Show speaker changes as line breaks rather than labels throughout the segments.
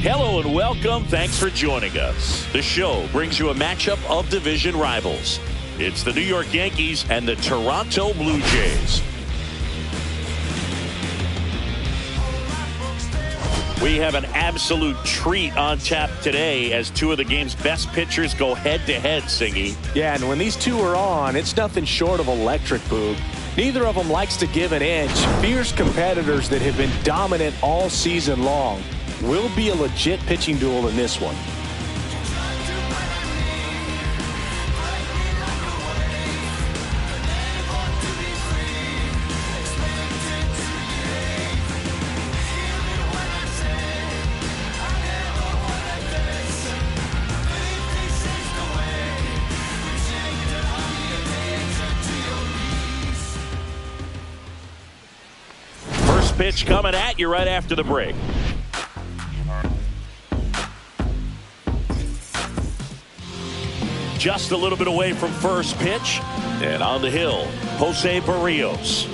Hello and welcome. Thanks for joining us. The show brings you a matchup of division rivals. It's the New York Yankees and the Toronto Blue Jays. We have an absolute treat on tap today as two of the game's best pitchers go head-to-head, Singy.
Yeah, and when these two are on, it's nothing short of electric, Boog. Neither of them likes to give an inch. Fierce competitors that have been dominant all season long. Will be a legit pitching duel in this one.
First pitch coming at you right after the break. Just a little bit away from first pitch. And on the hill, Jose Barrios.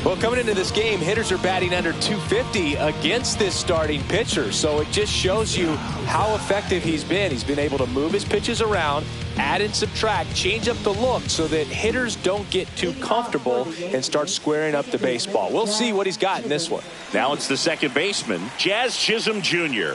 Well, coming into this game, hitters are batting under 250 against this starting pitcher. So it just shows you how effective he's been. He's been able to move his pitches around, add and subtract, change up the look so that hitters don't get too comfortable and start squaring up the baseball. We'll see what he's got in this one.
Now it's the second baseman, Jazz Chisholm Jr.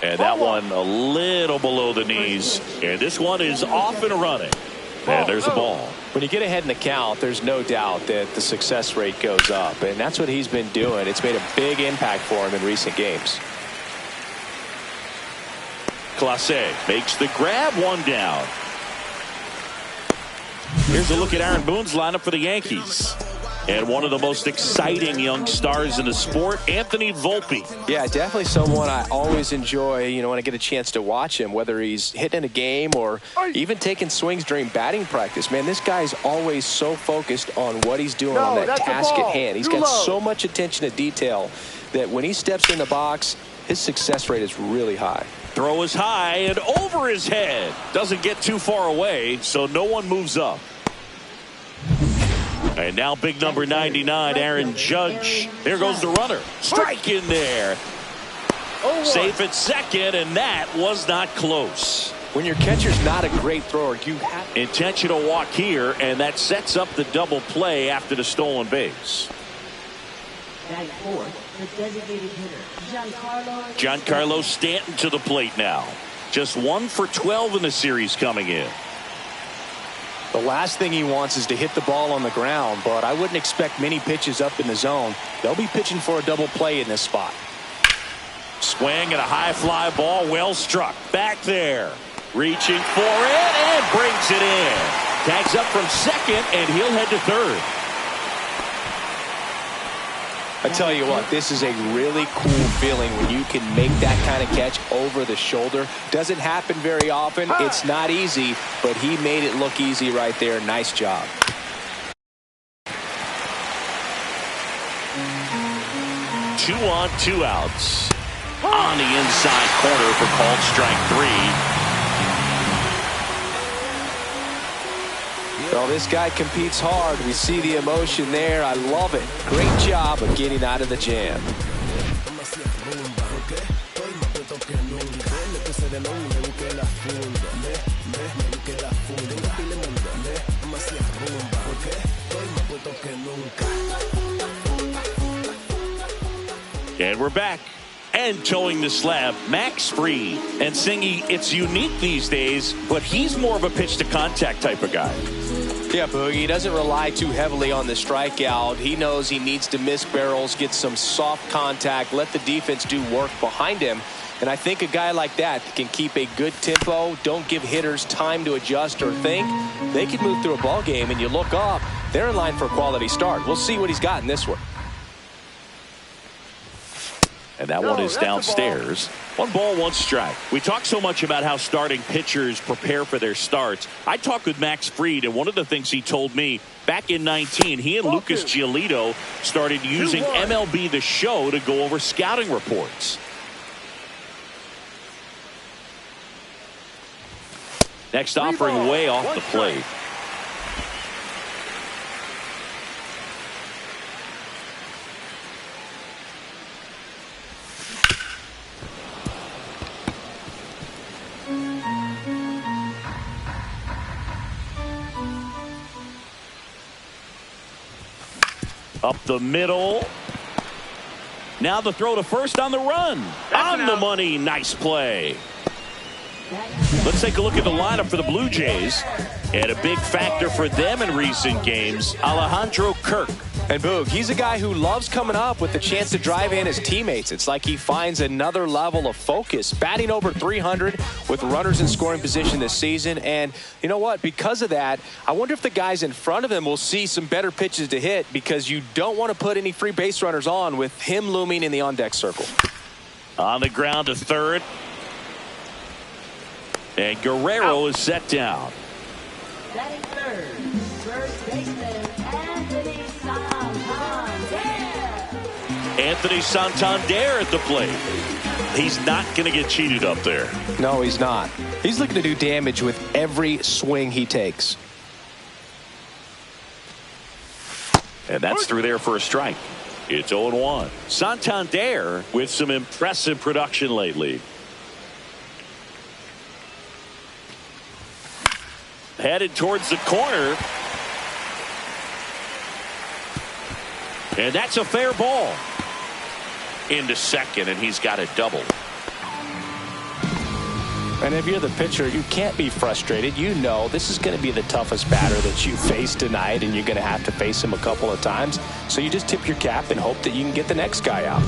And that one a little below the knees. And this one is off and running. And there's a ball.
When you get ahead in the count, there's no doubt that the success rate goes up. And that's what he's been doing. It's made a big impact for him in recent games.
Clase makes the grab, one down. Here's a look at Aaron Boone's lineup for the Yankees. And one of the most exciting young stars in the sport, Anthony Volpe.
Yeah, definitely someone I always enjoy, when I get a chance to watch him, whether he's hitting a game or even taking swings during batting practice. Man, this guy's always so focused on what he's doing on that task at hand. He's got so much attention to detail that when he steps in the box, his success rate is really high.
Throw is high and over his head. Doesn't get too far away, so no one moves up. And now big number 99, Aaron Judge. There goes the runner. Strike in there. Safe at second, and that was not close.
When your catcher's not a great thrower, you have
intentional walk here, and that sets up the double play after the stolen base.
Batting fourth, the designated hitter,
Giancarlo Stanton to the plate now. Just 1 for 12 in the series coming in.
The last thing he wants is to hit the ball on the ground, but I wouldn't expect many pitches up in the zone. They'll be pitching for a double play in this spot.
Swing and a high fly ball, well struck. Back there. Reaching for it and brings it in. Tags up from second, and he'll head to third.
I tell you what, this is a really cool feeling when you can make that kind of catch over the shoulder. Doesn't happen very often. It's not easy, but he made it look easy right there. Nice job.
Two on, two outs. On the inside corner for called strike 3.
Well, this guy competes hard. We see the emotion there. I love it. Great job of getting out of the jam.
And we're back. And towing the slab, Max Fried. And Singy, it's unique these days, but he's more of a pitch-to-contact type of guy.
Yeah, Boogie, he doesn't rely too heavily on the strikeout. He knows he needs to miss barrels, get some soft contact, let the defense do work behind him. And I think a guy like that can keep a good tempo, don't give hitters time to adjust or think. They can move through a ball game, and you look up, they're in line for a quality start. We'll see what he's got in this one.
And that one is downstairs. 1 ball, 1 strike. We talk so much about how starting pitchers prepare for their starts. I talked with Max Fried, and one of the things he told me back in 19, he and Lucas Giolito started using MLB The Show to go over scouting reports. Next offering way off the plate. Up the middle. Now the throw to first on the run. On the money. Nice play. Let's take a look at the lineup for the Blue Jays. And a big factor for them in recent games, Alejandro Kirk.
And Boog, he's a guy who loves coming up with the chance to drive in his teammates. It's like he finds another level of focus. Batting over 300 with runners in scoring position this season. And you know what? Because of that, I wonder if the guys in front of him will see some better pitches to hit, because you don't want to put any free base runners on with him looming in the on-deck circle.
On the ground to third. And Guerrero is set down.
Batting third, first baseman Anthony Santander.
Anthony Santander at the plate. He's not going to get cheated up there.
No, he's not. He's looking to do damage with every swing he takes.
And that's through there for a strike. It's 0-1. Santander with some impressive production lately. Headed towards the corner. And that's a fair ball. Into second, and he's got a double.
And if you're the pitcher, you can't be frustrated. You know this is going to be the toughest batter that you face tonight, and you're going to have to face him a couple of times. So you just tip your cap and hope that you can get the next guy out.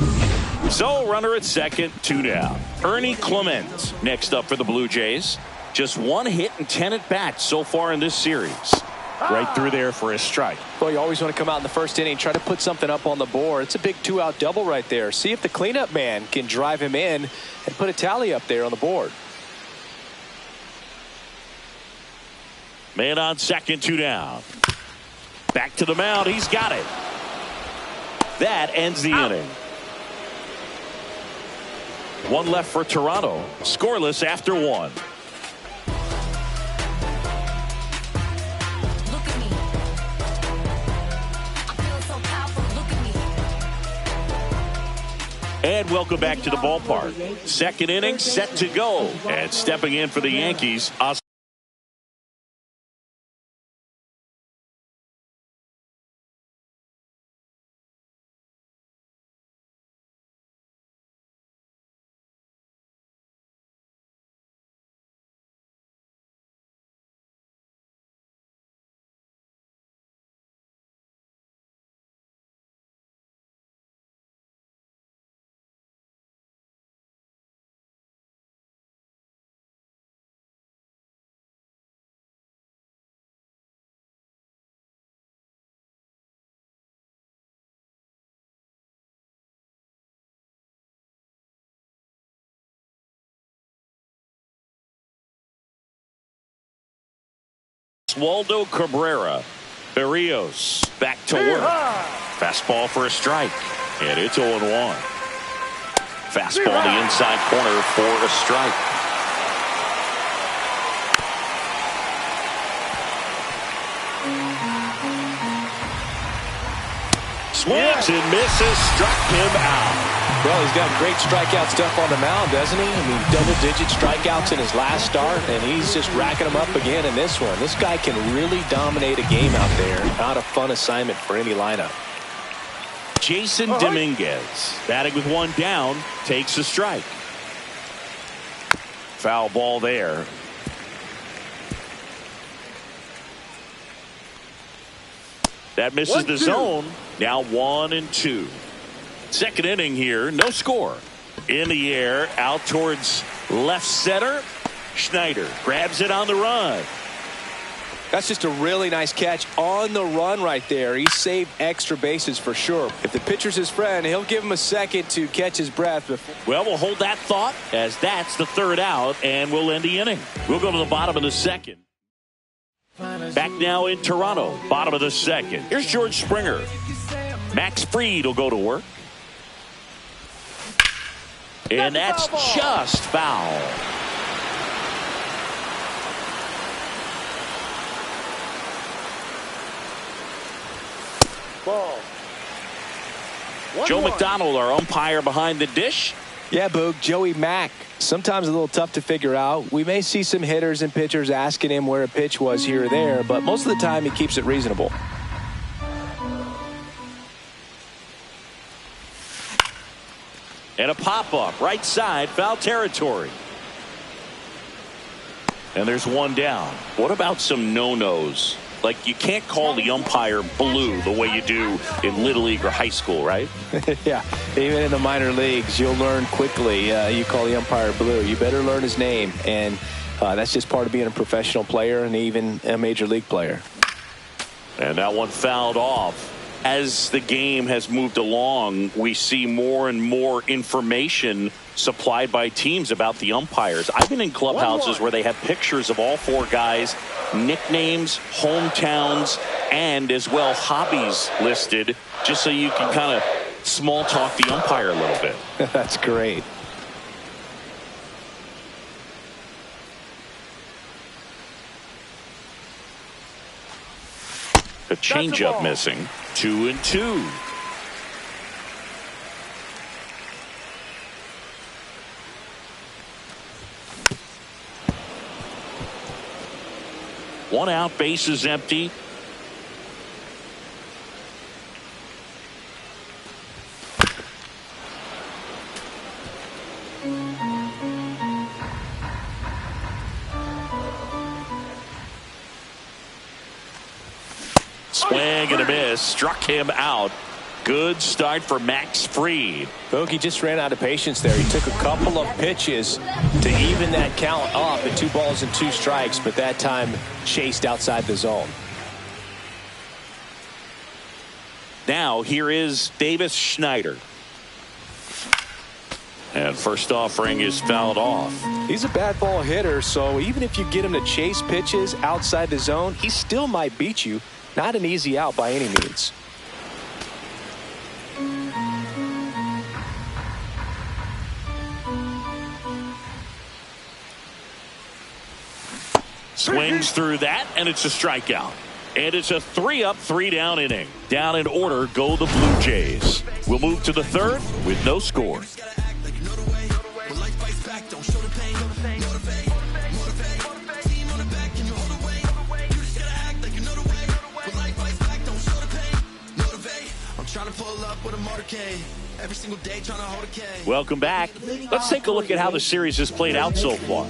So runner at second, 2 down. Ernie Clement next up for the Blue Jays. Just 1 hit and 10 at bats so far in this series. Right through there for a strike.
Well, you always want to come out in the first inning, try to put something up on the board. It's a big 2-out double right there. See if the cleanup man can drive him in and put a tally up there on the board.
Man on second, 2 down. Back to the mound. He's got it. That ends the inning. 1 left for Toronto. Scoreless after 1. And welcome back to the ballpark. Second inning set to go. And stepping in for the Yankees, Waldo Cabrera. Berrios back to work. Fastball for a strike. And it's 0-1. Fastball the inside corner for a strike. Swings and misses. Struck him out.
Well, he's got great strikeout stuff on the mound, doesn't he? I mean, double-digit strikeouts in his last start, and he's just racking them up again in this one. This guy can really dominate a game out there. Not a fun assignment for any lineup.
Jason Dominguez, batting with 1 down, takes a strike. Foul ball there. That misses the zone. Now 1-2. Second inning here, no score. In the air, out towards left center. Schneider grabs it on the run.
That's just a really nice catch on the run right there. He saved extra bases for sure. If the pitcher's his friend, he'll give him a second to catch his breath.
Well, we'll hold that thought as that's the third out, and we'll end the inning. We'll go to the bottom of the second. Back now in Toronto, bottom of the second. Here's George Springer. Max Fried will go to work. And that's just foul.
Ball.
Joe McDonald, our umpire behind the dish.
Yeah, Boog, Joey Mack. Sometimes a little tough to figure out. We may see some hitters and pitchers asking him where a pitch was here or there, but most of the time he keeps it reasonable.
And a pop-up, right side, foul territory. And there's one down. What about some no-nos? Like, you can't call the umpire blue the way you do in Little League or high school, right?
Yeah, even in the minor leagues, you'll learn quickly. You call the umpire blue. You better learn his name, and that's just part of being a professional player and even a major league player.
And that one fouled off. As the game has moved along, we see more and more information supplied by teams about the umpires. I've been in clubhouses where they have pictures of all four guys, nicknames, hometowns, and as well hobbies listed, just so you can kind of small talk the umpire a little bit.
That's great.
A changeup missing. 2-2. One out, base is empty. Swing and a miss. Struck him out. Good start for Max Fried.
He just ran out of patience there. He took a couple of pitches to even that count up at 2 balls and 2 strikes, but that time chased outside the zone.
Now here is Davis Schneider. And first offering is fouled off.
He's a bad ball hitter, so even if you get him to chase pitches outside the zone, he still might beat you. Not an easy out by any means.
Swings through that, and it's a strikeout. And it's a 3-up, 3-down inning. Down in order go the Blue Jays. We'll move to the third with no score. Welcome back. Let's take a look at how the series has played out so far.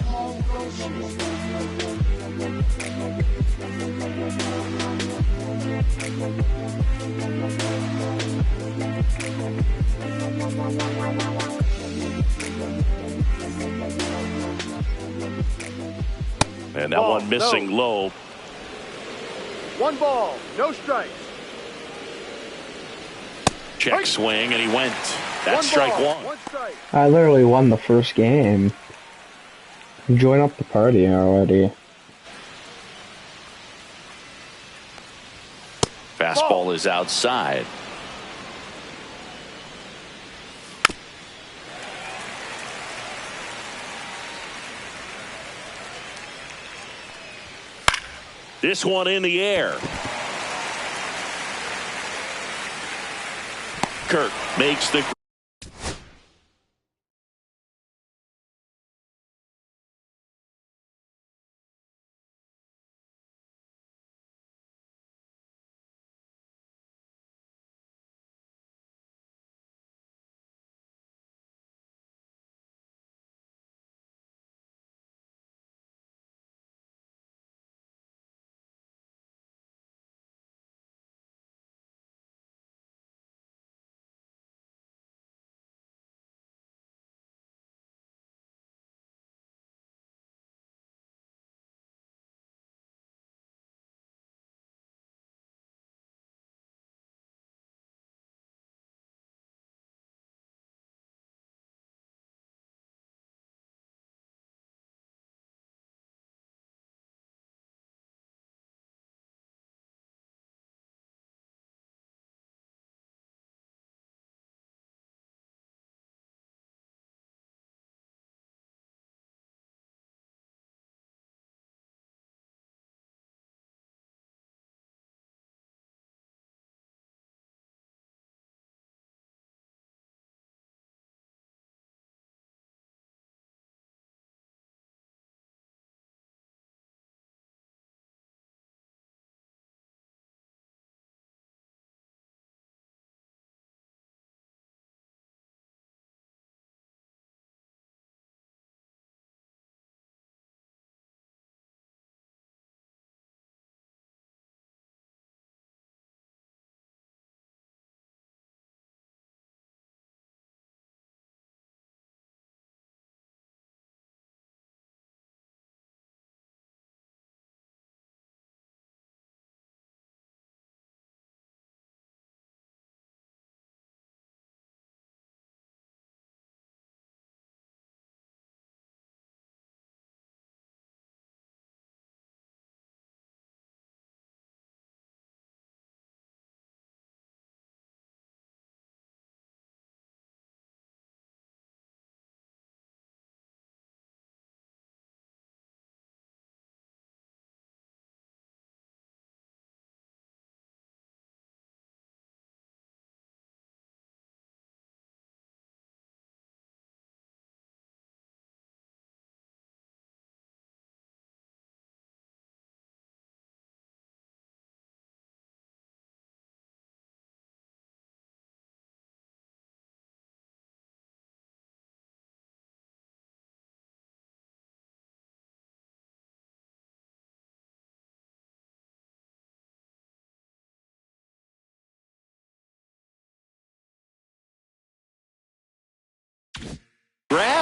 And that one missing low.
1 ball, no strikes.
Check swing, and he went. That's strike one.
1 strike.
I literally won the first game. Join up the party already.
Fastball is outside. This one in the air. Kirk makes the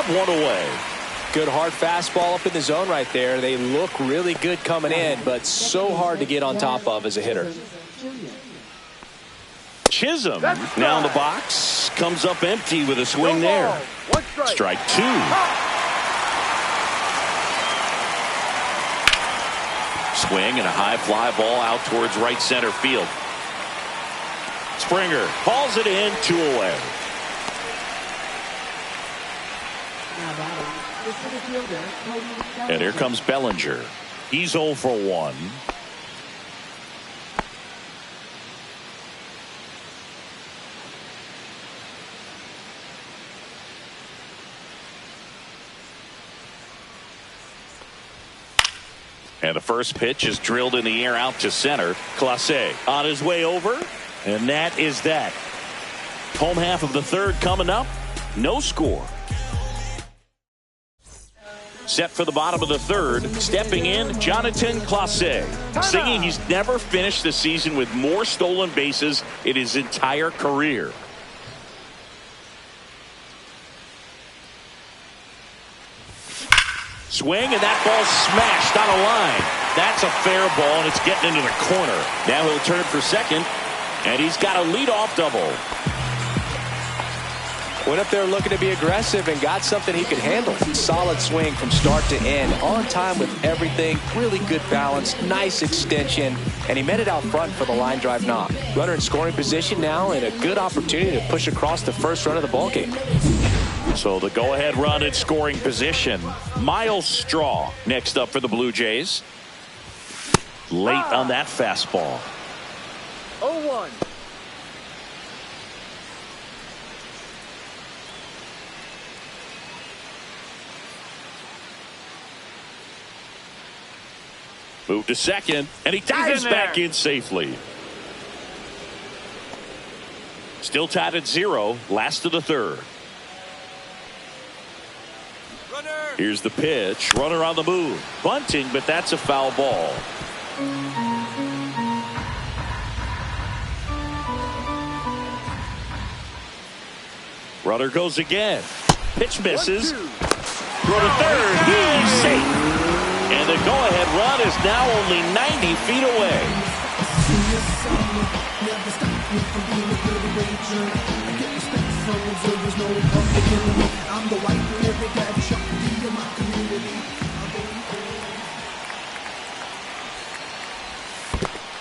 have one away.
Good hard fastball up in the zone right there. They look really good coming in, but so hard to get on top of as a hitter.
Chisholm now in the box. Comes up empty with a swing there. Strike two. Swing and a high fly ball out towards right center field. Springer hauls it in, 2 away. And here comes Bellinger. He's 0 for 1. And the first pitch is drilled in the air out to center. Clase on his way over. And that is that. Home half of the third coming up. No score. Set for the bottom of the third. Stepping in, Jonathan Clase. Singing he's never finished the season with more stolen bases in his entire career. Swing, and that ball smashed on a line. That's a fair ball, and it's getting into the corner. Now he'll turn for second, and he's got a leadoff double.
Went up there looking to be aggressive and got something he could handle. Solid swing from start to end. On time with everything. Really good balance. Nice extension. And he met it out front for the line drive knock. Runner in scoring position now and a good opportunity to push across the first run of the ballgame.
So the go-ahead run in scoring position. Miles Straw next up for the Blue Jays. Late on that fastball.
0-1.
Move to second, and he dives back in safely. Still tied at 0, last of the third. Here's the pitch. Runner on the move. Bunting, but that's a foul ball. Runner goes again. Pitch misses. Throw to third. He's safe. And the go-ahead run is now only 90 feet away.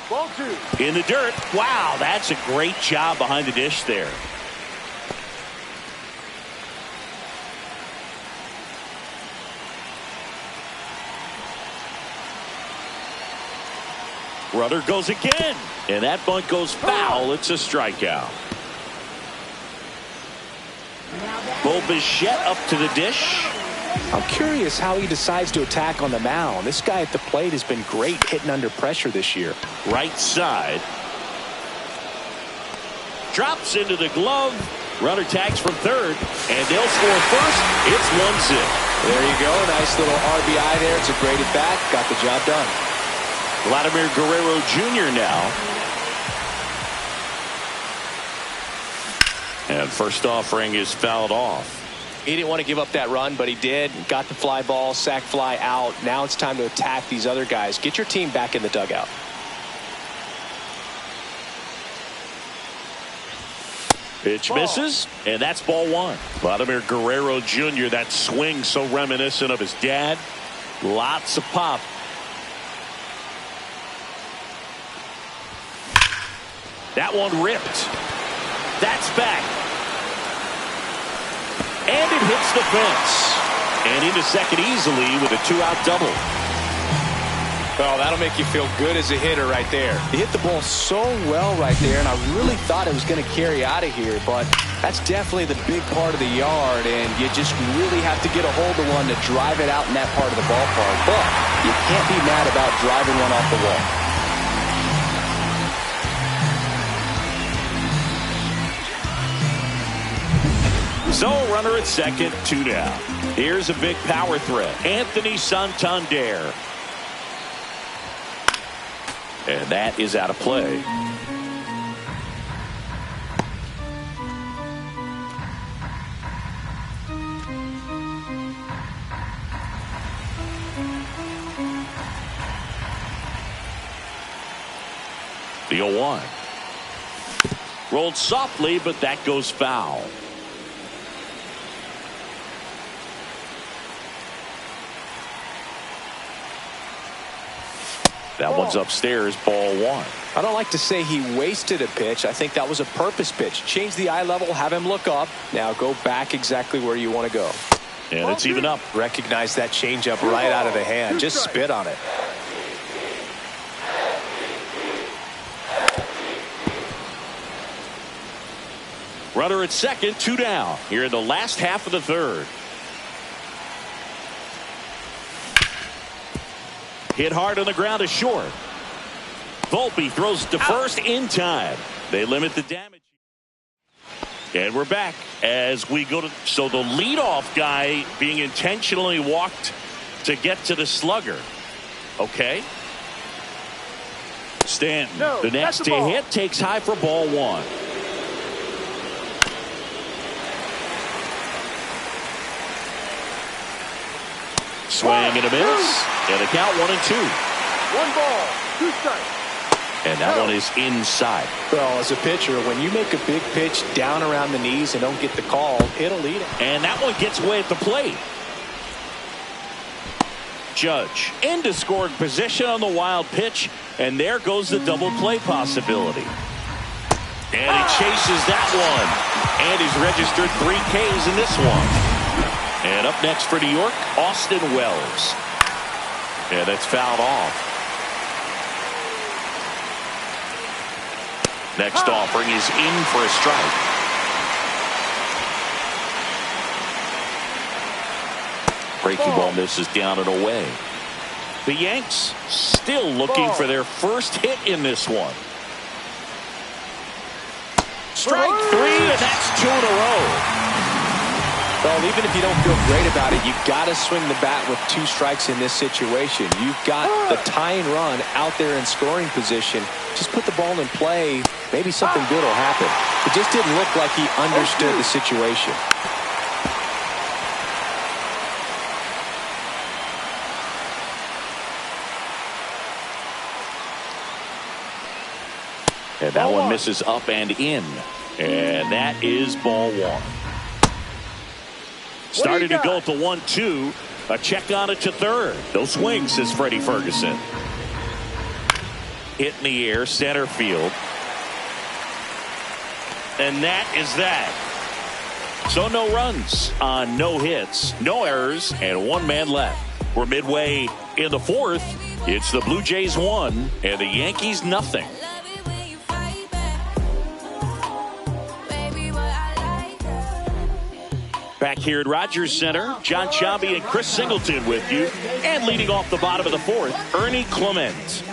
Ball 2.
In the dirt. Wow, that's a great job behind the dish there. Runner goes again, and that bunt goes foul. It's a strikeout. Bo Bichette up to the dish.
I'm curious how he decides to attack on the mound. This guy at the plate has been great hitting under pressure this year.
Right side. Drops into the glove. Runner tags from third, and they'll score first. It's 1-0.
There you go. Nice little RBI there. It's a great at bat. Got the job done.
Vladimir Guerrero Jr. now. And first offering is fouled off.
He didn't want to give up that run, but he did. Got the fly ball, sac fly out. Now it's time to attack these other guys. Get your team back in the dugout.
Pitch misses, and that's ball 1. Vladimir Guerrero Jr., that swing so reminiscent of his dad. Lots of pop. That one ripped. That's back. And it hits the fence. And into second easily with a 2-out double.
Oh, that'll make you feel good as a hitter right there. He hit the ball so well right there, and I really thought it was going to carry out of here, but that's definitely the big part of the yard, and you just really have to get a hold of one to drive it out in that part of the ballpark. But you can't be mad about driving one off the wall.
So, runner at second, 2 down. Here's a big power threat. Anthony Santander. And that is out of play. The 0-1. Rolled softly, but that goes foul. That one's upstairs, ball 1.
I don't like to say he wasted a pitch. I think that was a purpose pitch. Change the eye level, have him look up. Now go back exactly where you want to go.
And it's even up.
Recognize that changeup right out of the hand. Just spit on it.
Runner at second, 2 down. Here in the last half of the third. Hit hard on the ground is short. Volpe throws to first in time. They limit the damage. And we're back as we go to. So the leadoff guy being intentionally walked to get to the slugger. Okay. Stanton, the next to hit, takes high for ball 1. Swing and a miss. And the count 1-2.
1 ball, 2 strikes.
And that one is inside.
Well, as a pitcher, when you make a big pitch down around the knees and don't get the call, it'll lead it.
And that one gets away at the plate. Judge into scoring position on the wild pitch. And there goes the double play possibility. And he chases that one. And he's registered 3 Ks in this one. And up next for New York, Austin Wells. And it's fouled off. Next offering is in for a strike. Breaking ball misses down and away. The Yanks still looking for their first hit in this one. Strike 3, and that's 2 in a row.
Well, even if you don't feel great about it, you've got to swing the bat with 2 strikes in this situation. You've got the tying run out there in scoring position. Just put the ball in play. Maybe something good will happen. It just didn't look like he understood the situation.
And that one misses up and in. And that is ball 1. Starting to go to 1-2. A check on it to third. No swing, says Freddie Ferguson. Hit in the air, center field. And that is that. So no runs on no hits, no errors, and 1 man left. We're midway in the 4th. It's the Blue Jays 1 and the Yankees nothing. Back here at Rogers Center, John Sciambi and Chris Singleton with you. And leading off the bottom of the 4th, Ernie Clement.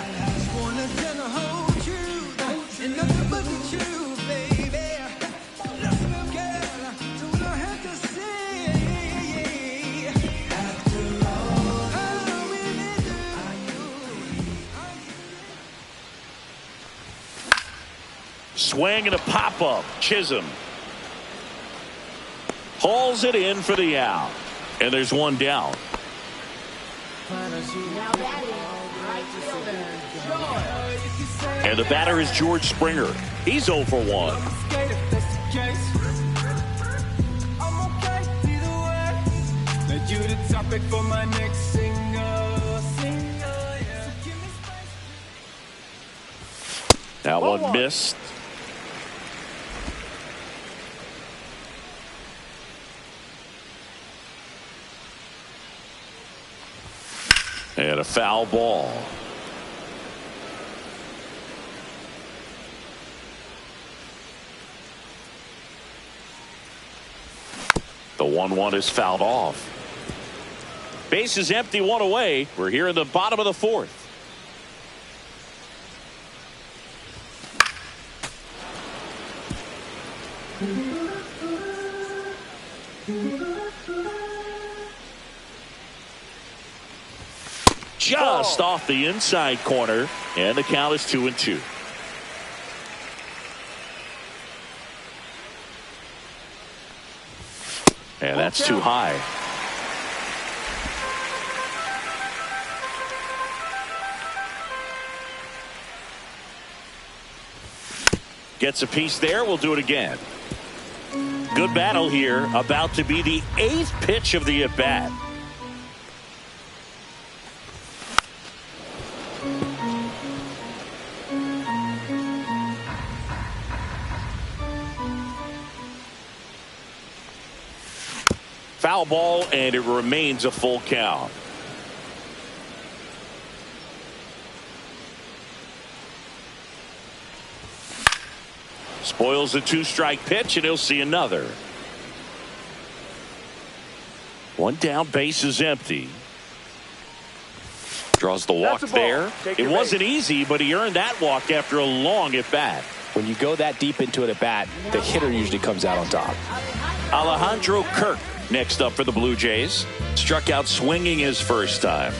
Swing and a pop-up. Chisholm hauls it in for the out. And there's 1 down. And the batter is George Springer. He's 0 for 1. That one missed. And a foul ball. The 1-1 is fouled off. Base is empty, 1 away. We're here in the bottom of the 4th. Just off the inside corner, and the count is 2-2. And that's too high. Gets a piece there. We'll do it again. Good battle here. About to be the 8th pitch of the at-bat. Foul ball, and it remains a full count. Spoils a 2-strike pitch, and he'll see another. One down, base is empty. Draws the walk there. It wasn't easy, but he earned that walk after a long at-bat.
When you go that deep into an at-bat, the hitter usually comes out on top.
Alejandro Kirk next up for the Blue Jays. Struck out swinging his first time.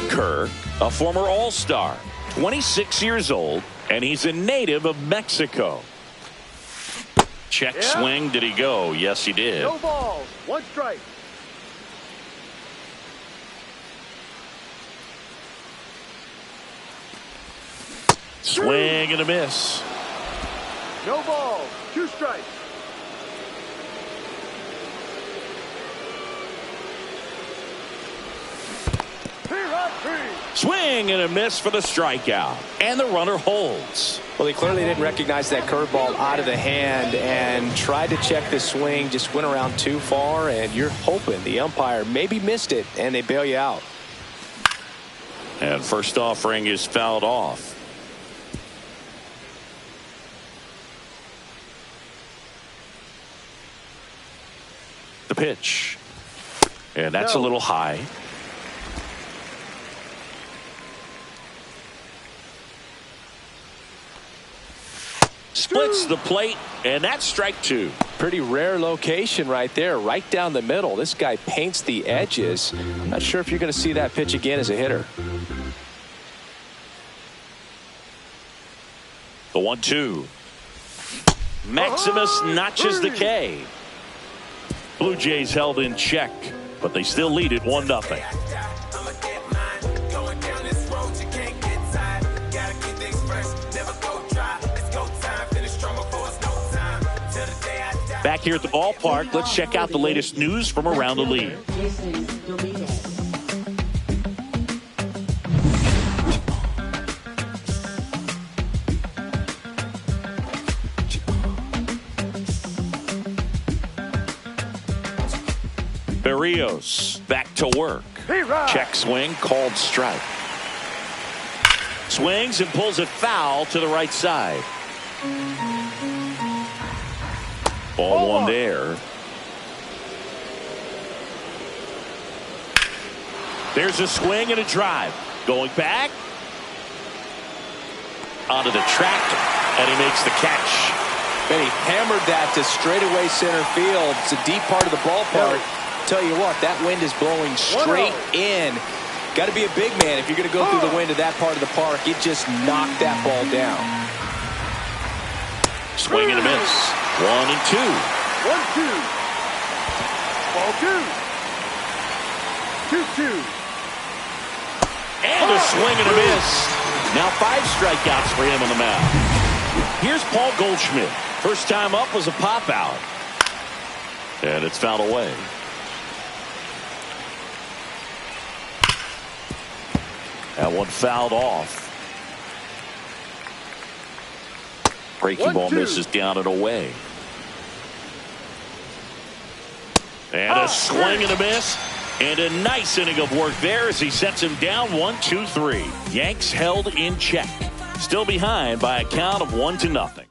Kirk, a former All-Star, 26 years old, and he's a native of Mexico. Check swing. Did he go? Yes, he did.
No balls. 1 strike.
Swing and a miss.
No balls. 2 strikes.
Swing and a miss for the strikeout. And the runner holds.
Well, he clearly didn't recognize that curveball out of the hand and tried to check the swing. Just went around too far, and you're hoping the umpire maybe missed it, and they bail you out.
And first offering is fouled off. The pitch. And that's a little high. Splits the plate, and that's strike 2.
Pretty rare location right there, right down the middle. This guy paints the edges. I'm not sure if you're going to see that pitch again as a hitter.
The 1-2. Maximus notches the K. Blue Jays held in check, but they still lead it 1-0. Back here at the ballpark, let's check out the latest news from around the league. Berrios back to work. Check swing, called strike. Swings and pulls it foul to the right side. Ball 1 there. There's a swing and a drive. Going back. Onto the track. And he makes the catch.
And he hammered that to straightaway center field. It's a deep part of the ballpark. Tell you what, that wind is blowing straight in. Got to be a big man if you're going to go through the wind of that part of the park. It just knocked that ball down.
Swing and a miss. 1-2.
1-2. Ball 2. 2-2.
And a swing and a miss. Now 5 strikeouts for him on the mound. Here's Paul Goldschmidt. First time up was a pop out. And it's fouled away. That one fouled off. Breaking ball misses down and away. And a swing and a miss. And a nice inning of work there as he sets him down 1-2-3. Yanks held in check. Still behind by a count of 1-0.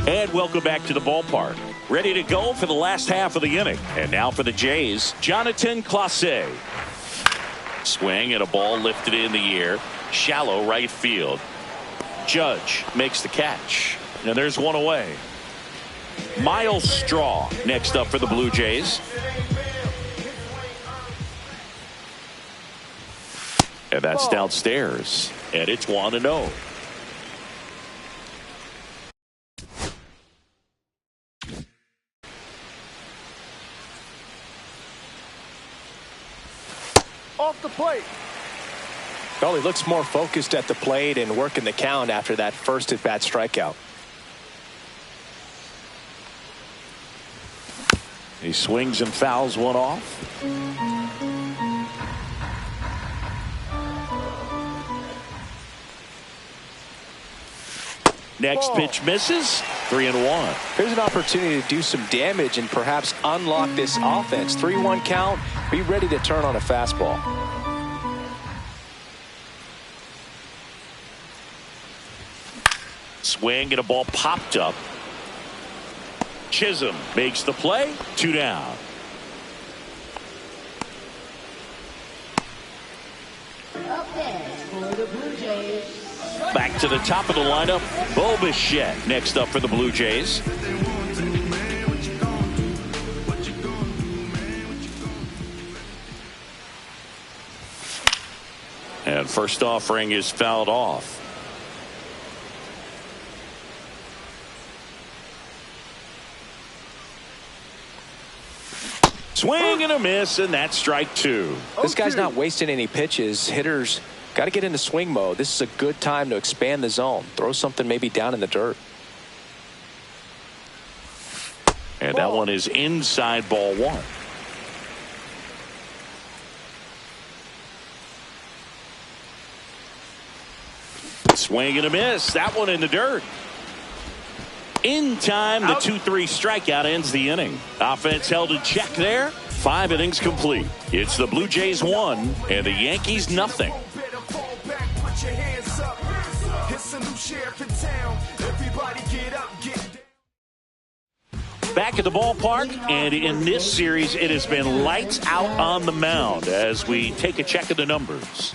And welcome back to the ballpark. Ready to go for the last half of the inning. And now for the Jays, Jonathan Clase. Swing and a ball lifted in the air. Shallow right field. Judge makes the catch. And there's one away. Miles Straw next up for the Blue Jays. And that's downstairs. And it's 1-0.
Off the plate.
Well, he looks more focused at the plate and working the count after that first at-bat strikeout.
He swings and fouls one off. Next pitch misses. 3-1.
Here's an opportunity to do some damage and perhaps unlock this offense. 3-1 count. Be ready to turn on a fastball.
Swing and a ball popped up. Chisholm makes the play. 2 down.
Up next for the Blue Jays.
Back to the top of the lineup. Bo Bichette next up for the Blue Jays. And first offering is fouled off. Swing and a miss, and that's strike 2.
This guy's not wasting any pitches. Hitters got to get into swing mode. This is a good time to expand the zone. Throw something maybe down in the dirt.
And that one is inside ball 1. Swing and a miss. That one in the dirt. In time, the 2-3 strikeout ends the inning. Offense held in check there. 5 innings complete. It's the Blue Jays 1 and the Yankees nothing. Back at the ballpark, and in this series, it has been lights out on the mound as we take a check of the numbers.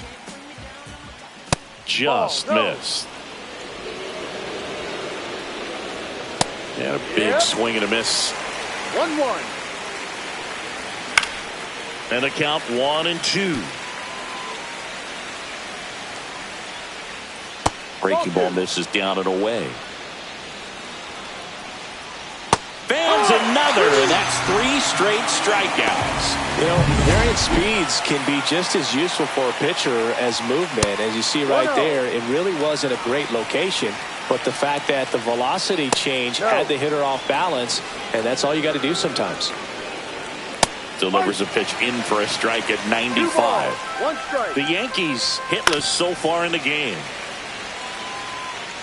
Just missed. And a big swing and a miss.
1-1.
And a count 1-2. Breaking ball misses down and away. Fans another, and that's 3 straight strikeouts.
You know, variant speeds can be just as useful for a pitcher as movement. As you see right there, it really wasn't a great location. But the fact that the velocity change had the hitter off balance, and that's all you got to do sometimes.
Delivers a pitch in for a strike at 95.
1 strike.
The Yankees hitless so far in the game.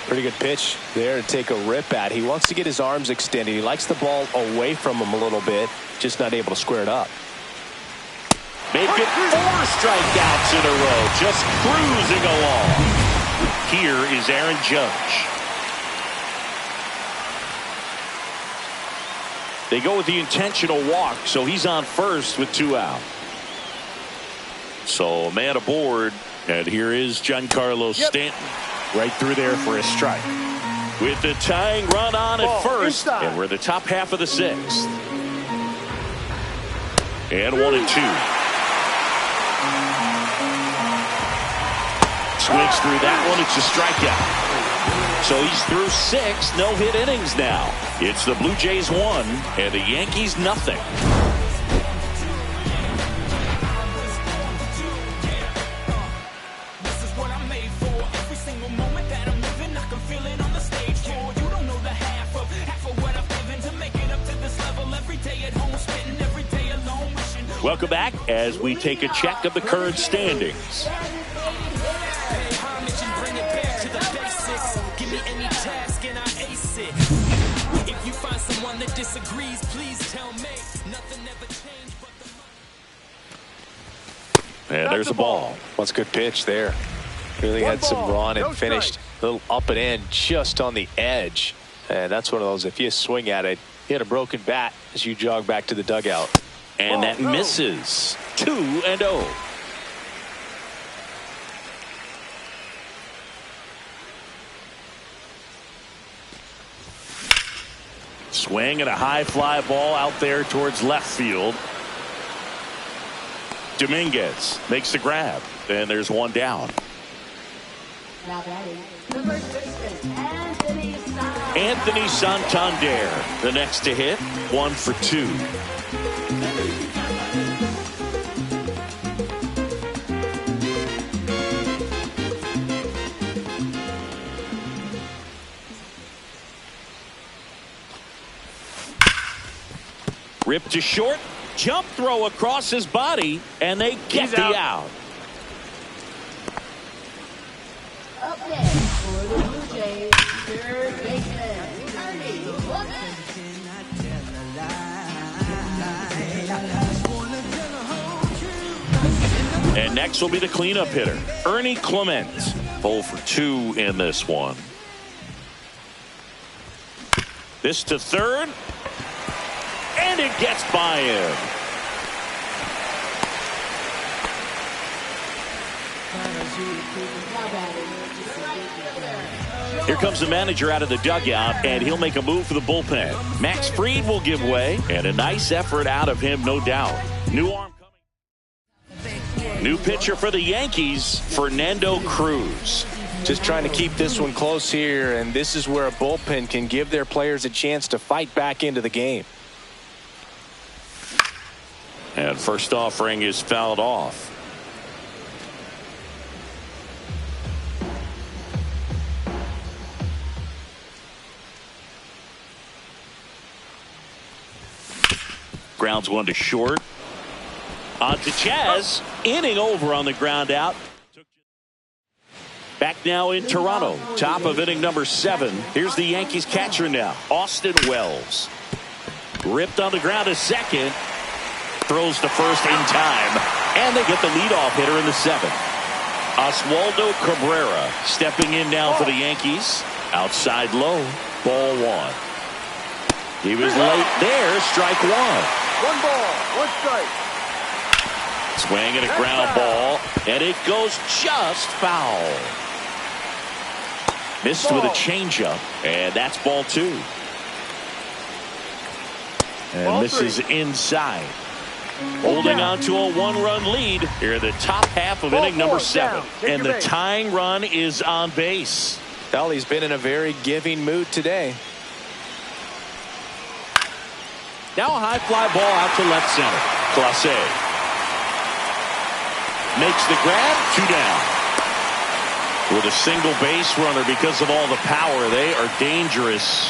Pretty good pitch there to take a rip at. He wants to get his arms extended. He likes the ball away from him a little bit, just not able to square it up.
Make it 4 strikeouts in a row, just cruising along. Here is Aaron Judge. They go with the intentional walk, so he's on first with 2 out. So a man aboard, and here is Giancarlo Stanton. Right through there for a strike. With the tying run on at first, and we're the top half of the 6th. And 1-2. Swings through that one. It's a strikeout. So he's through 6 no-hit innings now. It's the Blue Jays 1 and the Yankees nothing. Welcome back as we take a check of the current standings. And there's a ball.
What's a good pitch there. Really had some run and finished a little up and in just on the edge. And that's one of those, if you swing at it, you had a broken bat as you jog back to the dugout.
And that misses. 2-0. Swing and a high fly ball out there towards left field. Dominguez makes the grab, and there's 1 down.
Now batting, the first baseman,
Anthony Santander, the next to hit, 1 for 2. Ripped to short. Jump throw across his body, and they get the out.
Up next for the Blue Jays, third baseman, Ernie Clement.
And next will be the cleanup hitter, Ernie Clement. 0 for 2 in this one. This to third. And it gets by him. Here comes the manager out of the dugout, and he'll make a move for the bullpen. Max Fried will give way, and a nice effort out of him, no doubt. New arm coming. New pitcher for the Yankees, Fernando Cruz.
Just trying to keep this one close here, and this is where a bullpen can give their players a chance to fight back into the game.
And first offering is fouled off. Grounds one to short. On to Chaz. Inning over on the ground out. Back now in Toronto. Top of inning number 7. Here's the Yankees catcher now, Austin Wells. Ripped on the ground to second. Throws to first in time. And they get the leadoff hitter in the 7th. Oswaldo Cabrera stepping in now for the Yankees. Outside low. Ball 1. He was late there. Strike 1.
1 ball, 1 strike.
Swing and a ground ball, and it goes just foul. Missed with a changeup, and that's ball 2. And
Ball
this
3.
is inside. Holding on to a 1-run lead here in the top half of
Ball
inning number
4,
7.
down. Take
And
your
the
base.
tying run is on base.
Well, he's been in a very giving mood today.
Now a high fly ball out to left center. Clase makes the grab, 2 down. With a single base runner, because of all the power, they are dangerous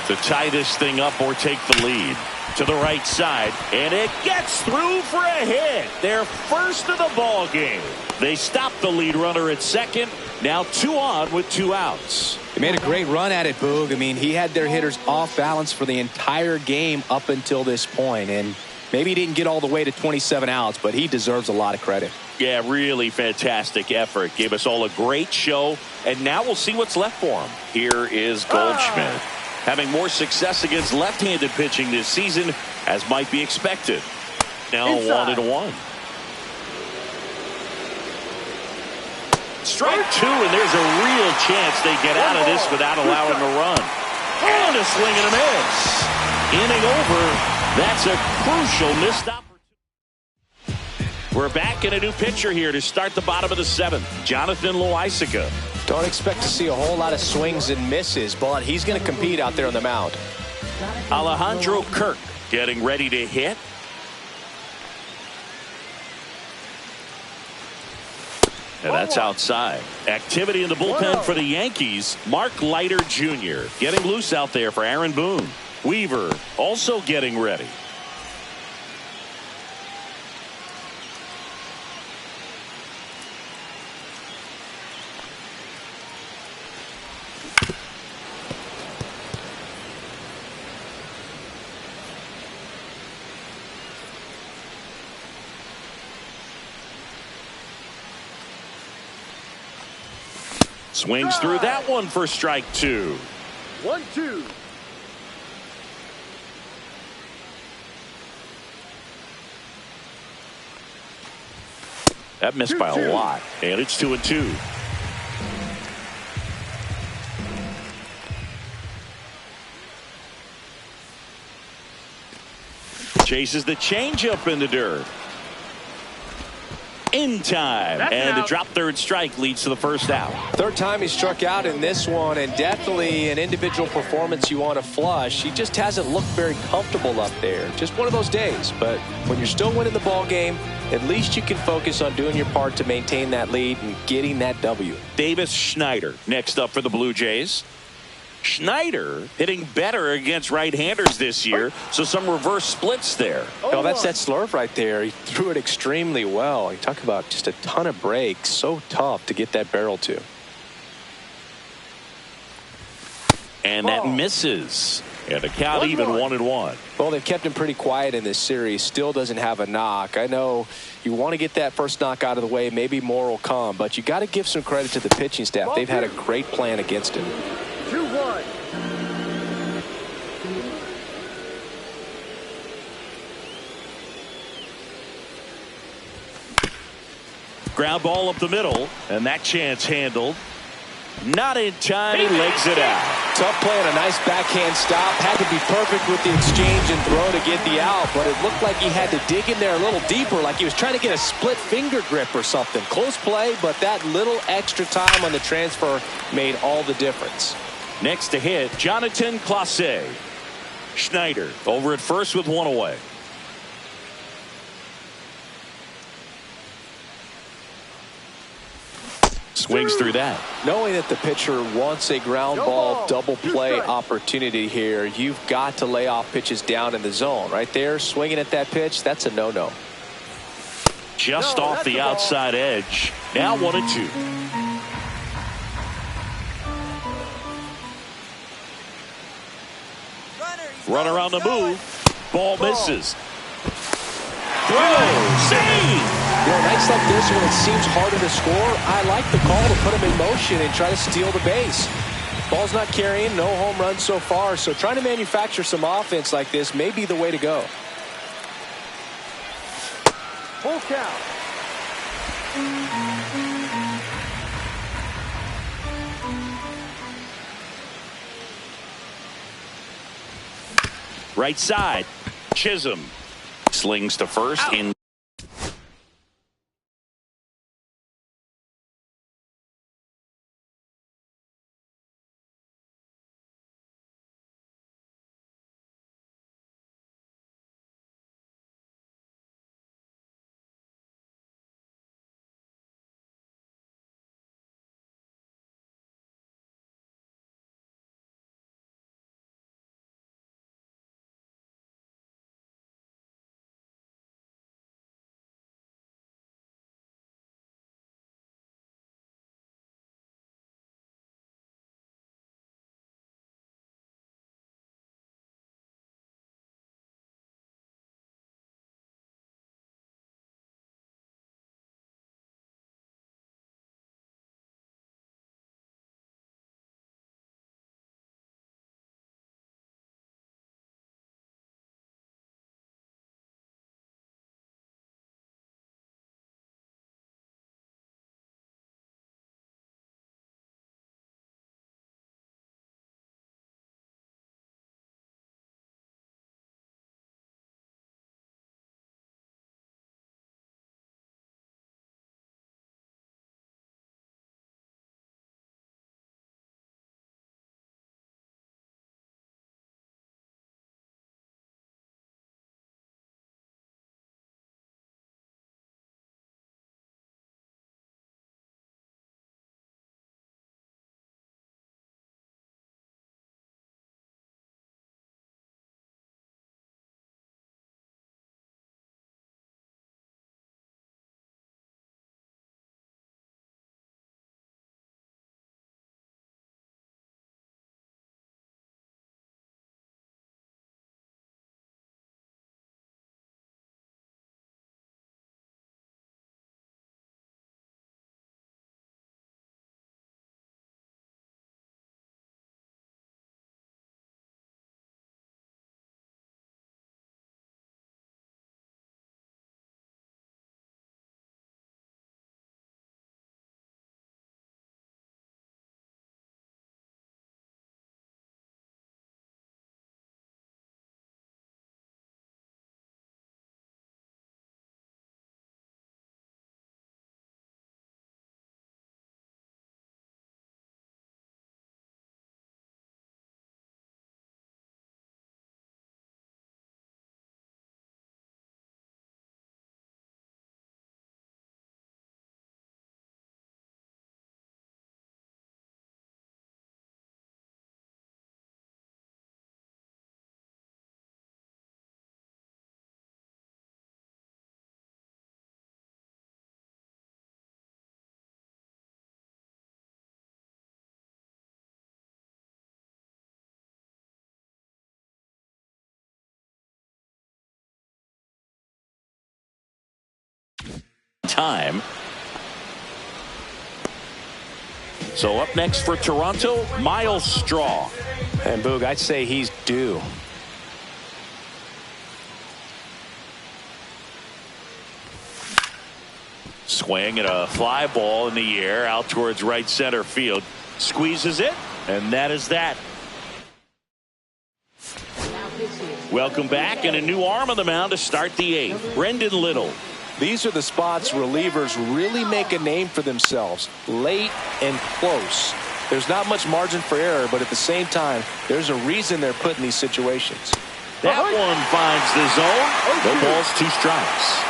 to tie this thing up or take the lead. To the right side, and it gets through for a hit. Their first of the ball game. They stop the lead runner at second. Now 2 on with 2 outs.
They made a great run at it, Boog. I mean, he had their hitters off balance for the entire game up until this point, and maybe he didn't get all the way to 27 outs, but he deserves a lot of credit.
Yeah, really fantastic effort. Gave us all a great show, and now we'll see what's left for him. Here is Goldschmidt. Having more success against left-handed pitching this season, as might be expected. Now
Inside.
1-1. Strike 2, and there's a real chance they get out of this without allowing a run. And a swing and a miss. Inning over. That's a crucial missed opportunity. We're back in a new pitcher here to start the bottom of the 7th. Jonathan Loaisiga.
Don't expect to see a whole lot of swings and misses, but he's going to compete out there on the mound.
Alejandro Kirk getting ready to hit. And that's outside. Activity in the bullpen for the Yankees. Mark Leiter Jr. getting loose out there for Aaron Boone. Weaver also getting ready. Swings through that one for strike 2.
1-2.
That missed by a lot, and it's 2-2. Chases the changeup in the dirt. In time.
That's
And the
out.
drop third strike leads to the first out.
Third time he struck out in this one, and definitely an individual performance you want to flush. He just hasn't looked very comfortable up there. Just one of those days. But when you're still winning the ball game, at least you can focus on doing your part to maintain that lead and getting that W.
Davis Schneider next up for the Blue Jays. Schneider hitting better against right-handers this year, so some reverse splits there.
Oh, that's that slurve right there. He threw it extremely well. You talk about just a ton of breaks. So tough to get that barrel to.
And that misses. And a count even 1-1.
Well, they've kept him pretty quiet in this series. Still doesn't have a knock. I know you want to get that first knock out of the way. Maybe more will come. But you got to give some credit to the pitching staff. They've had a great plan against him.
2-1.
Ground ball up the middle, and that chance handled. Not in time. He legs it out.
Tough play and a nice backhand stop. Had to be perfect with the exchange and throw to get the out, but it looked like he had to dig in there a little deeper, like he was trying to get a split finger grip or something. Close play, but that little extra time on the transfer made all the difference.
Next to hit, Jonathan Clase. Schneider over at first with one away. Swings through that.
Knowing that the pitcher wants a ground ball double play opportunity here, you've got to lay off pitches down in the zone. Right there, swinging at that pitch, that's a no-no.
Just off the outside edge. Now 1-2. Runner on the move. Ball misses. Throw. Save.
Nights like this when it seems harder to score, I like the call to put him in motion and try to steal the base. Ball's not carrying, no home runs so far, so trying to manufacture some offense like this may be the way to go.
Full count.
Right side. Chisholm slings to first in time. So up next for Toronto, Miles Straw.
And Boog, I'd say he's due.
Swing and a fly ball in the air out towards right center field. Squeezes it, and that is that. Welcome back, and a new arm on the mound to start the eighth. Brendan Little.
These are the spots relievers really make a name for themselves. Late and close. There's not much margin for error, but at the same time, there's a reason they're put in these situations.
That one finds the zone. No balls, 2 strikes.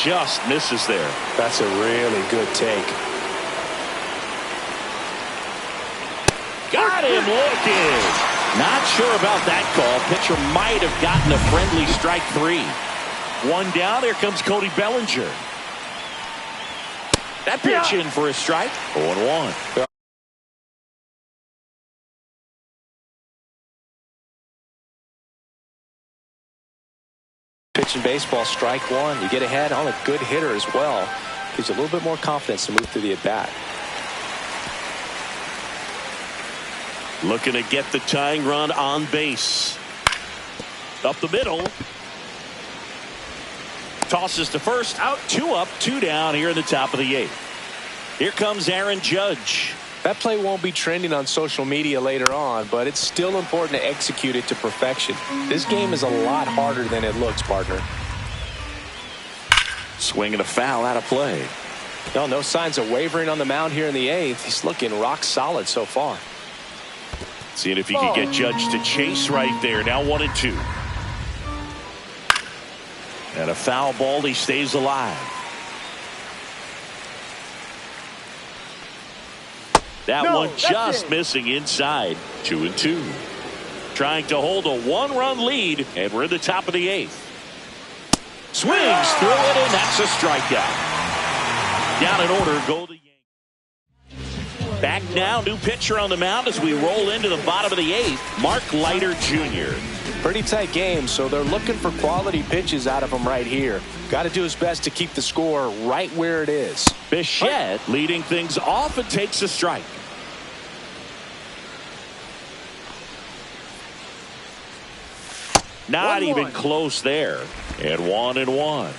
Just misses there.
That's a really good take.
Got him looking. Not sure about that call. Pitcher might have gotten a friendly strike 3. 1 down. Here comes Cody Bellinger. That pitch in for a strike. 0-1.
Pitch in baseball, strike 1. You get ahead on a good hitter as well. Gives you a little bit more confidence to move through the at-bat.
Looking to get the tying run on base. Up the middle. Tosses to first. Out. 2 up, 2 down here in the top of the 8th. Here comes Aaron Judge.
That play won't be trending on social media later on, but it's still important to execute it to perfection. This game is a lot harder than it looks, partner.
Swinging a foul out of play.
No signs of wavering on the mound here in the 8th. He's looking rock solid so far.
Seeing if he can get Judge to chase right there. Now 1-2. And a foul ball. He stays alive. That one just missing inside. 2-2. Trying to hold a 1-run lead, and we're in the top of the 8th. Swings through it, and that's a strikeout. Down in order, go the Yankees. Back now, new pitcher on the mound as we roll into the bottom of the 8th. Mark Leiter Jr.
Pretty tight game, so they're looking for quality pitches out of him right here. Got to do his best to keep the score right where it is.
Bichette leading things off and takes a strike. Not even close there. And 1-1.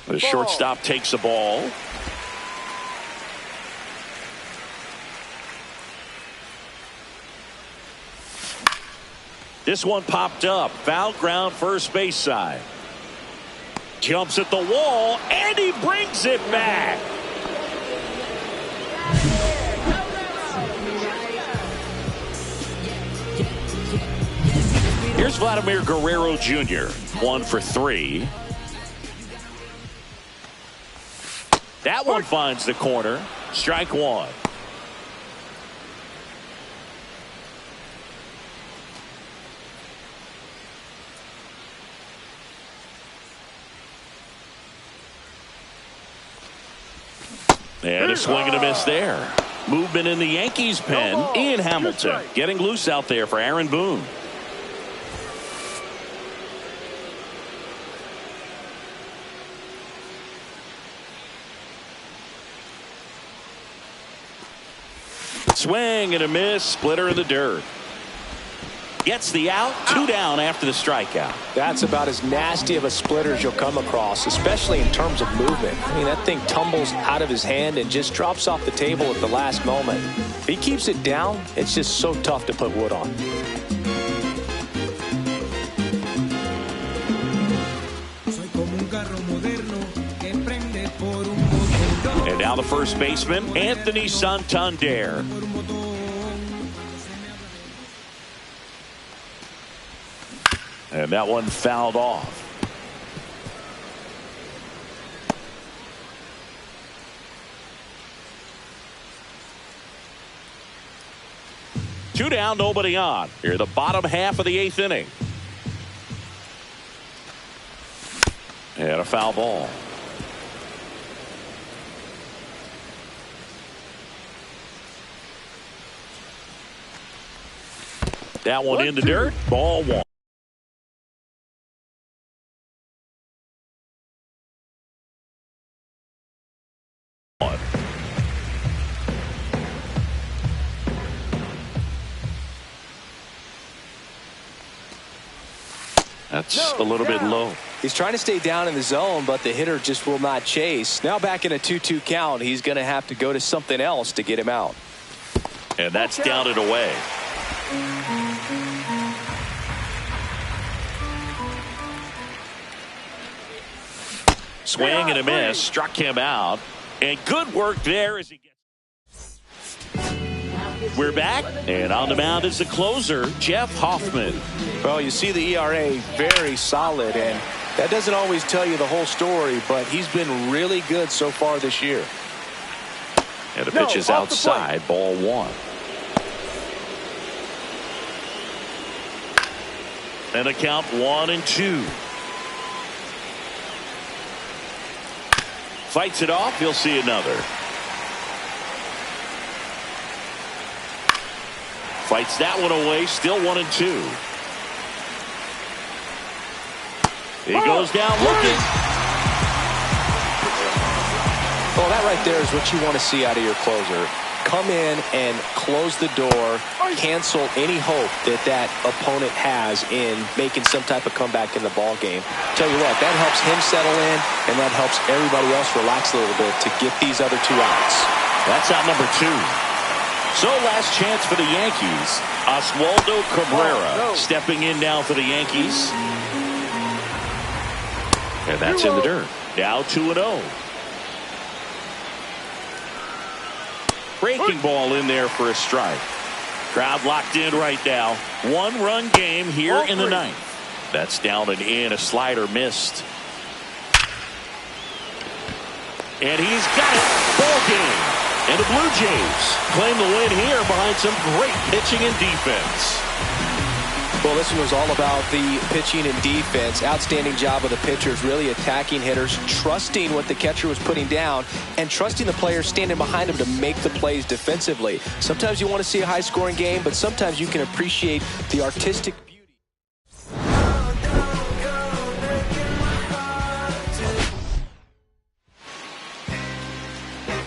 The shortstop takes the ball. This one popped up. Foul ground, first base side. Jumps at the wall, and he brings it back. Here's Vladimir Guerrero Jr. 1 for 3. That one finds the corner. Strike 1. And a swing and a miss there. Movement in the Yankees pen. Ian Hamilton getting loose out there for Aaron Boone. Swing and a miss. Splitter in the dirt. Gets the out. 2 down after the strikeout.
That's about as nasty of a splitter as you'll come across, especially in terms of movement. I mean, that thing tumbles out of his hand and just drops off the table at the last moment. If he keeps it down, it's just so tough to put wood on.
And now the first baseman, Anthony Santander. And that one fouled off. Two down, nobody on. Here, the bottom half of the 8th inning. And a foul ball. That one in the dirt. Ball 1. That's a little bit low.
He's trying to stay down in the zone, but the hitter just will not chase. Now back in a 2-2 count, he's going to have to go to something else to get him out.
And that's down and away. Swing and a miss. Struck him out. And good work there as he gets. We're back, and on the mound is the closer, Jeff Hoffman.
Well, you see the ERA very solid, and that doesn't always tell you the whole story, but he's been really good so far this year.
And the pitch is outside, ball 1. And a count 1-2. Fights it off. You'll see another. Fights that one away. Still 1-2. He goes down looking.
Well, that right there is what you want to see out of your closer. Come in and close the door, cancel any hope that that opponent has in making some type of comeback in the ball game. Tell you what, that helps him settle in, and that helps everybody else relax a little bit to get these other 2 outs.
That's out number 2. So last chance for the Yankees. Oswaldo Cabrera stepping in now for the Yankees. And that's in the dirt. Now 2-0. Breaking ball in there for a strike. Crowd locked in right now. 1-run game here in the 9th. That's down and in. A slider missed. And he's got it. Ball game. And the Blue Jays claim the win here behind some great pitching and defense.
Well, this one was all about the pitching and defense. Outstanding job of the pitchers, really attacking hitters, trusting what the catcher was putting down, and trusting the players standing behind him to make the plays defensively. Sometimes you want to see a high-scoring game, but sometimes you can appreciate the artistic